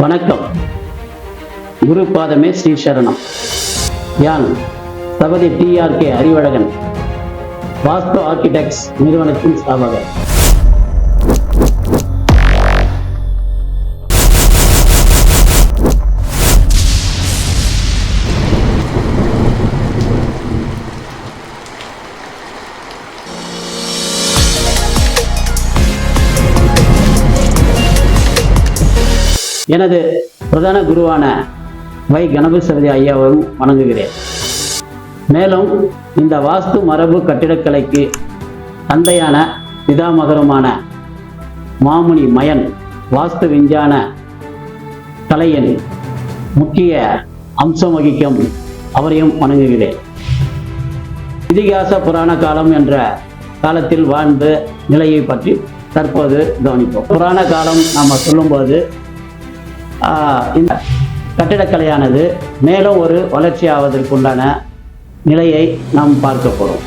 வணக்கம். குரு பாதமே ஸ்ரீ சரணம். யான் தபதி TRK அறிவழகன், வாஸ்து ஆர்கிடெக்ட்ஸ் நிறுவனத்தின் ஸ்தாபகர். எனது பிரதான குருவான வை கணபதி ஐயாவையும் வணங்குகிறேன். மேலும் இந்த வாஸ்து மரபு கட்டிடக்கலைக்கு தந்தையான பிதாமகருமான மாமுனி மயன் வாஸ்து விஞ்ஞான கலையின் முக்கிய அம்சம் வகிக்கும் அவரையும் வணங்குகிறேன். இதிகாச புராண காலம் என்ற காலத்தில் வாழ்ந்த நிலையை பற்றி தற்போது கவனிப்போம். புராண காலம் நாம் சொல்லும்போது இந்த கட்டிடக்கலையானது மேலும் ஒரு வளர்ச்சி ஆவதற்குண்டான நிலையை நாம் பார்க்க போகிறோம்.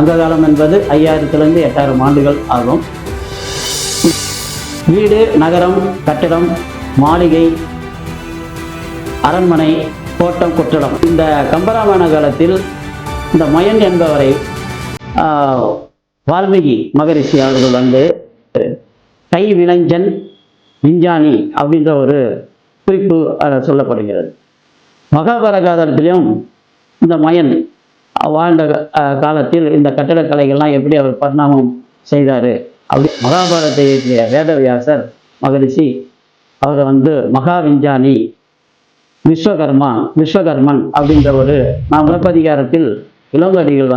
அந்த காலம் என்பது 5000 8000 ஆண்டுகள் ஆகும். வீடு, நகரம், கட்டிடம், மாளிகை, அரண்மனை, கோட்டம், கொட்டடம், இந்த கம்பராமாயண காலத்தில் இந்த மயன் என்பவரை வால்மீகி மகரிஷி அவர்கள் கை விளைஞ்சன் விஞ்ஞானி அப்படின்ற ஒரு குறிப்பு சொல்லப்படுகிறது. மகாபாரதத்திலும் இந்த மயன் வாழ்ந்த காலத்தில் இந்த கட்டிடக்கலைகள்லாம் எப்படி அவர் பரிணாமம் செய்தார் அப்படி மகாபாரதத்தை இயற்றிய வேதவியாசர் மகரிஷி அவர் மகா விஞ்ஞானி விஸ்வகர்மன் அப்படின்ற ஒரு சிலப்பதிகாரத்தில் இளங்கடிகள்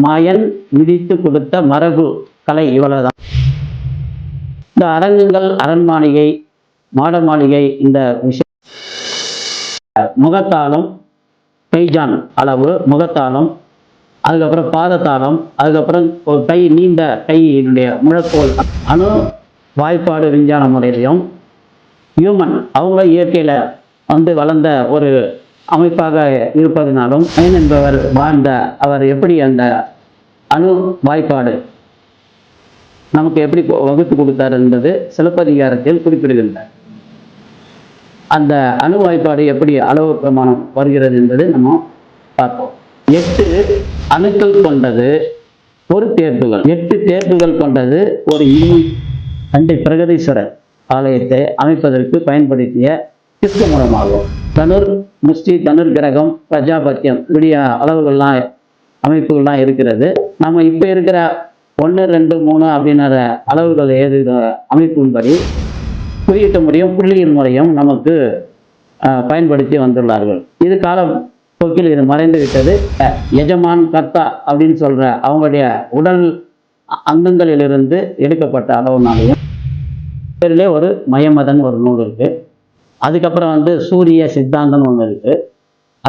மயன் விதித்து கொடுத்த மரபு கலை இவ்வளவுதான். இந்த அரங்குகள், அரண்மாளிகை, மாட மாளிகை, இந்த விஷயம் முகத்தாளம், கைஜான் அளவு முகத்தாளம், அதுக்கப்புறம் பாதத்தாளம், அதுக்கப்புறம் ஒரு கை நீண்ட கையினுடைய முழக்கோல், அணு வாய்ப்பாடு விஞ்ஞான முறையிலையும் ஹியூமன் அவங்க இயற்கையில் வளர்ந்த ஒரு அமைப்பாக இருப்பதனாலும் மயன் என்பவர் வாழ்ந்த அவர் எப்படி அந்த அணு வாய்ப்பாடு நமக்கு எப்படி வகுத்து கொடுத்தார் என்பது சிலப்பதிகாரத்தில் குறிப்பிடுகின்றார். அந்த அணு வாய்ப்பாடு எப்படி அளவு பிரமாணம் வருகிறது என்பது நம்ம பார்ப்போம். 8 அணுக்கள் கொண்டது ஒரு தேர்ப்புகள், 8 தேர்ப்புகள் கொண்டது ஒரு தஞ்சை பிரகதீஸ்வரர் ஆலயத்தை அமைப்பதற்கு பயன்படுத்திய கிருஷ்ணமூலமாகும். தனுர் முஷ்டி, தனுர் கிரகம், பிரஜாபத்தியம் இப்படிய அளவுகள்லாம் அமைப்புகள்லாம் இருக்கிறது. நம்ம இப்போ இருக்கிற 1 2 3 அப்படின்ற அளவுகள் எழுதுகிற அமைப்பின்படி குறியீட்டு முறையும் புள்ளியின் முறையும் நமக்கு பயன்படுத்தி வந்துள்ளார்கள். இது காலம் போக்கில் இது மறைந்து விட்டது. எஜமான் கர்த்தா அப்படின்னு சொல்ற அவங்களுடைய உடல் அங்கங்களிலிருந்து எடுக்கப்பட்ட அளவுனாலையும் பேரிலே ஒரு மயமதன் ஒரு நூல் இருக்கு. அதுக்கப்புறம் சூரிய சித்தாந்தம் ஒன்று இருக்கு.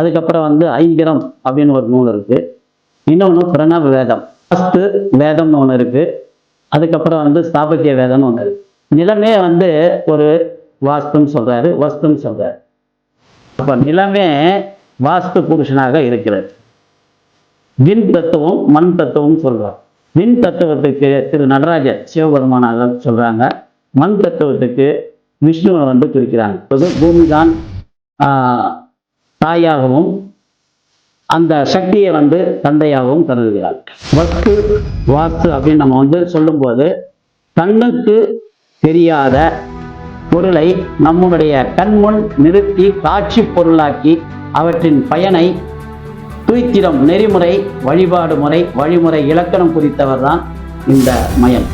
அதுக்கப்புறம் ஐந்திரம் அப்படின்னு ஒரு நூல் இருக்கு. இன்னொன்று பிரணவ வேதம், வாஸ்து வேதம்னு ஒன்று இருக்கு. அதுக்கப்புறம் ஸ்தாபத்திய வேதம்னு ஒன்று இருக்கு. நிலமே ஒரு வாஸ்துன்னு சொல்றாரு, வஸ்துன்னு சொல்றாரு. அப்ப நிலமே வாஸ்து புருஷனாக இருக்கிறது. விண் தத்துவம், மண் தத்துவம் சொல்றார். விண் தத்துவத்துக்கு திரு நடராஜர் சிவபெருமானாக சொல்றாங்க. மண் தத்துவத்துக்கு விஷ்ணுவை குறிக்கிறாங்க. பூமி தான் தாயாகவும் அந்த சக்தியை தந்தையாகவும் கருதுகிறார். வஸ்து வாஸ்து அப்படின்னு நம்ம சொல்லும்போது கண்ணுக்கு தெரியாத பொருளை நம்முடைய கண்முன் நிறுத்தி காட்சி பொருளாக்கி அவற்றின் பயனை தூய்த்திரம், நெறிமுறை, வழிபாடு முறை, வழிமுறை, இலக்கணம் குறித்தவர் தான் இந்த மயன்.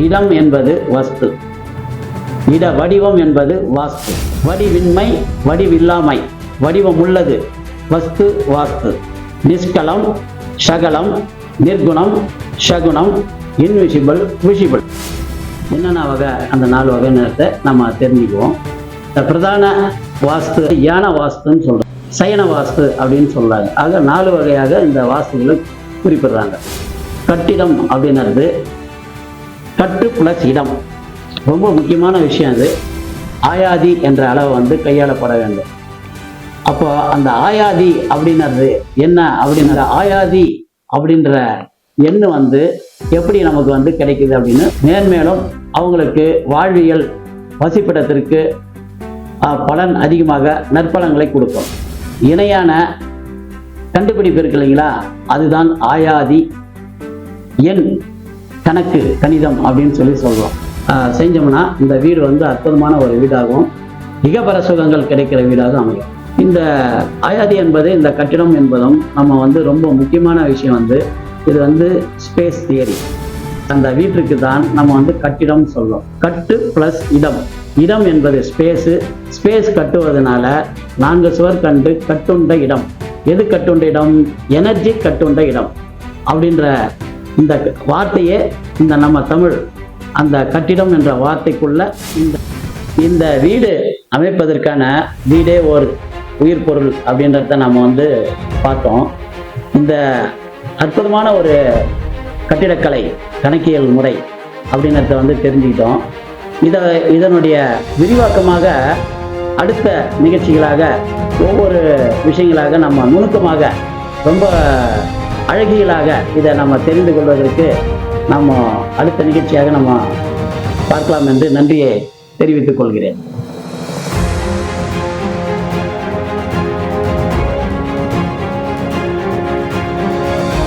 இடம் என்பது வஸ்து, இட வடிவம் என்பது வாஸ்து. வடிவின்மை, வடிவில்லாமை, வடிவம் உள்ளது வஸ்து வாஸ்து. நிஷ்கலம், சகலம், நிர்குணம், சகுணம், இன்விசிபிள், விசிபிள். என்னென்ன வகை, அந்த 4 வகை நேரத்தை நம்ம தெரிஞ்சுக்குவோம். இந்த பிரதான வாஸ்து யான வாஸ்துன்னு சொல்றாங்க, சயன வாஸ்து அப்படின்னு சொல்றாங்க. ஆக 4 வகையாக இந்த வாஸ்துகளை குறிப்பிடுறாங்க. கட்டிடம் அப்படின்றது கட்டு பிளஸ் இடம், ரொம்ப முக்கியமான விஷயம். அது ஆயாதி என்ற அளவு கையாளப்பட வேண்டும். அப்போ அந்த ஆயாதி அப்படின்றது என்ன அப்படின்ற ஆயாதி அப்படின்ற எண்ணு எப்படி நமக்கு கிடைக்குது அப்படின்னு மேன்மேலும் அவங்களுக்கு வாழ்வியல் வசிப்பிடத்திற்கு பலன் அதிகமாக நற்பலன்களை கொடுக்கும். இணையான கண்டுபிடிப்பு இருக்கு இல்லைங்களா, அதுதான் ஆயாதி எண் கணக்கு கணிதம் அப்படின்னு சொல்லலாம். செஞ்சோம்னா இந்த வீடு அற்புதமான ஒரு வீடாகவும் இகபர சுகங்கள் கிடைக்கிற வீடாக அமையும். இந்த ஆயாதி என்பது, இந்த கட்டிடம் என்பதும் நம்ம ரொம்ப முக்கியமான விஷயம் இது ஸ்பேஸ் தியரி. அந்த வீட்டுக்கு தான் நம்ம கட்டிடம் சொல்றோம். கட்டு பிளஸ் இடம். இடம் என்பது ஸ்பேஸ் கட்டுவதனால 4 சுவர் கண்டு கட்டுண்ட இடம். எது கட்டுண்ட இடம்? எனர்ஜி கட்டுண்ட இடம் அப்படின்ற இந்த வார்த்தையே நம்ம தமிழ் அந்த கட்டிடம் என்ற வார்த்தைக்குள்ள இந்த வீடு அமைப்பதற்கான வீடே ஒரு உயிர் பொருள் அப்படின்றத நம்ம பார்த்தோம். இந்த அற்புதமான ஒரு கட்டிடக்கலை கணக்கியல் முறை அப்படின்றத தெரிஞ்சுக்கிட்டோம். இதனுடைய விரிவாக்கமாக அடுத்த நிகழ்ச்சிகளாக ஒவ்வொரு விஷயங்களாக நம்ம நுணுக்கமாக ரொம்ப அழகியலாக இதை நம்ம தெரிந்து கொள்வதற்கு நம்ம அடுத்த நிகழ்ச்சியாக நம்ம பார்க்கலாம் என்று நன்றியை தெரிவித்துக் கொள்கிறேன்.